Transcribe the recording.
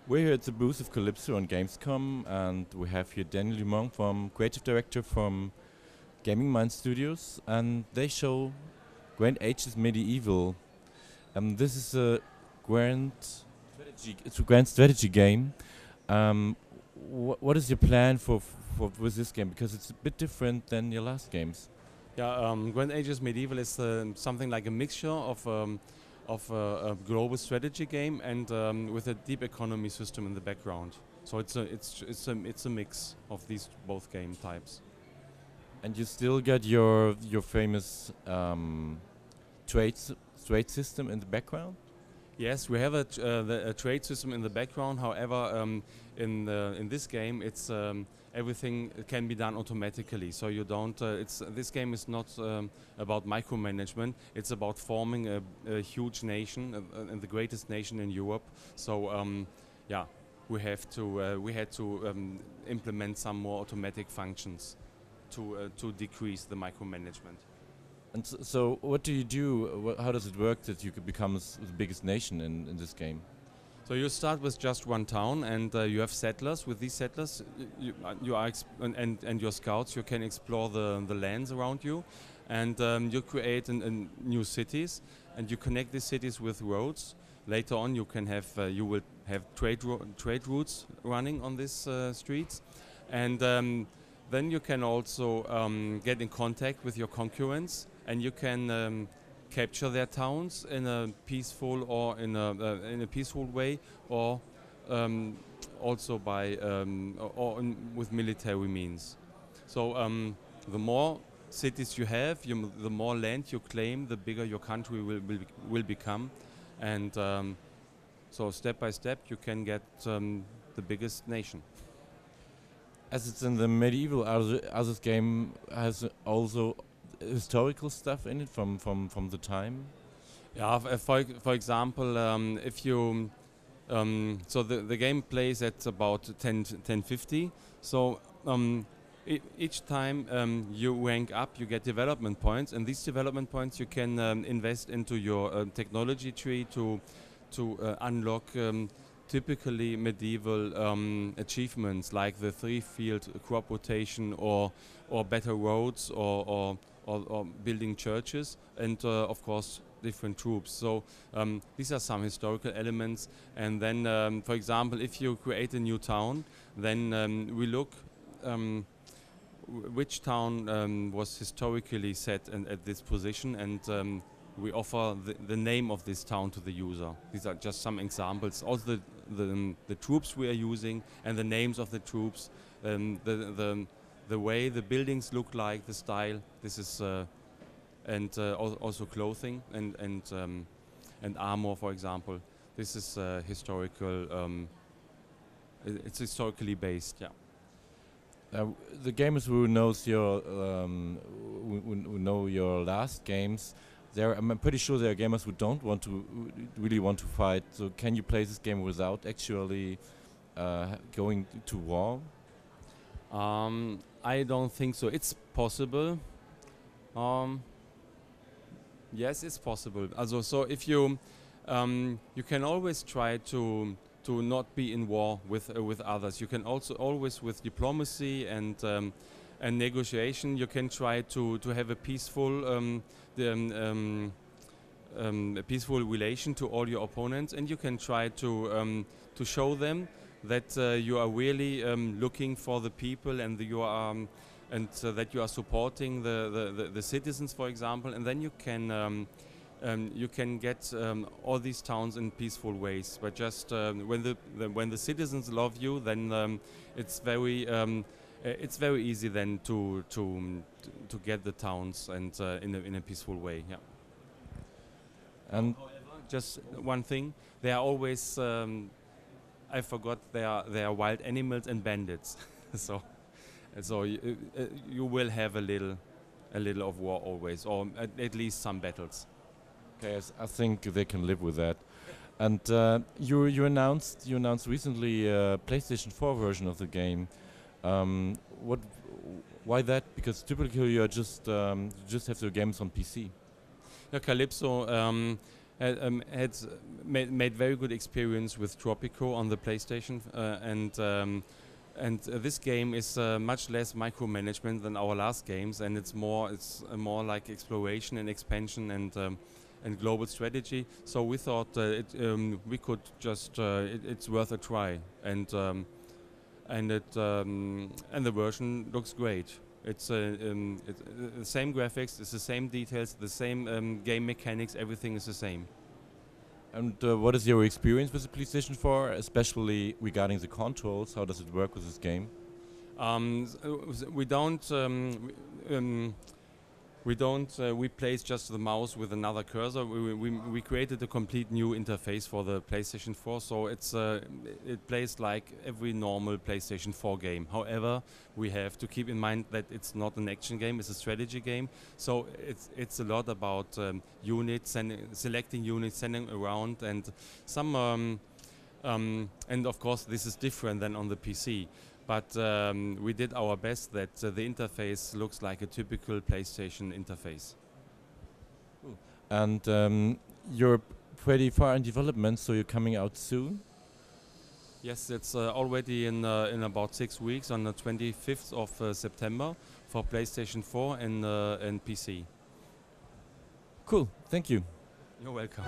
We're here at the booth of Calypso on Gamescom, and we have here Daniel Dumont, creative director from Gaming Minds Studios, and they show Grand Ages Medieval. This is a grand strategy game. What is your plan for with this game? Because it's a bit different than your last games. Yeah, Grand Ages Medieval is something like a mixture of a global strategy game and with a deep economy system in the background. So it's a mix of these both game types. And you still got your famous trade system in the background. Yes, we have a trade system in the background. However, in this game, it's everything can be done automatically. So you don't. This game is not about micromanagement. It's about forming a huge nation and the greatest nation in Europe. So yeah, we had to implement some more automatic functions to decrease the micromanagement. And so what do you do? How does it work that you could become the biggest nation in this game? So you start with just one town, and you have settlers. With these settlers, you are and your scouts, you can explore the lands around you, and you create new cities, and you connect these cities with roads. Later on, you can have you will have trade routes running on these streets, and then you can also get in contact with your concurrents, and you can capture their towns in a peaceful or in a peaceful way, or also by with military means. So the more cities you have, the more land you claim, the bigger your country will become, and so step by step you can get the biggest nation. As it's in the medieval, this game has also historical stuff in it from the time. Yeah, for example, if you so the game plays at about 1050. So each time you rank up, you get development points, and these development points you can invest into your technology tree to unlock typically medieval achievements like the 3-field crop rotation or better roads or building churches, and of course different troops. So these are some historical elements, and then for example, if you create a new town, then we look which town was historically set at this position, and we offer the name of this town to the user. These are just some examples. Also the troops we are using and the names of the troops, the way the buildings look like, the style. This is and also clothing and armor, for example. This is historical. It's historically based. Yeah. The gamers who know your last games, I'm pretty sure there are gamers who don't really want to fight. So can you play this game without actually going to war? I don't think so. It's possible. Yes, it's possible. Also, so if you you can always try to not be in war with others. You can also always, with diplomacy and negotiation, you can try to have a peaceful a peaceful relation to all your opponents, and you can try to show them that you are really looking for the people, and you are that you are supporting the citizens, for example, and then you can get all these towns in peaceful ways. But just when the citizens love you, then it's very easy then to get the towns and in a peaceful way. Yeah. And however, just one thing: there are always I forgot there are wild animals and bandits. so you will have a little of war always, or at least some battles. Okay, I think they can live with that. And you announced recently a PlayStation 4 version of the game. Why that? Because typically you are just have your games on PC. Yeah, Calypso had made very good experience with Tropico on the PlayStation, and this game is much less micromanagement than our last games, and it's more like exploration and expansion and global strategy. So we thought we could just it's worth a try, and the version looks great. It's the same graphics, it's the same details, the same game mechanics. Everything is the same. And what is your experience with the PlayStation 4, especially regarding the controls? How does it work with this game? We don't replace just the mouse with another cursor. We created a complete new interface for the PlayStation 4, so it plays like every normal PlayStation 4 game. However, we have to keep in mind that it's not an action game; it's a strategy game. So it's a lot about units and selecting units, sending around, and some. And of course, this is different than on the PC. But we did our best that the interface looks like a typical PlayStation interface. And you're pretty far in development, so you're coming out soon? Yes, it's already in about 6 weeks, on the 25th of September, for PlayStation 4 and PC. Cool, thank you. You're welcome.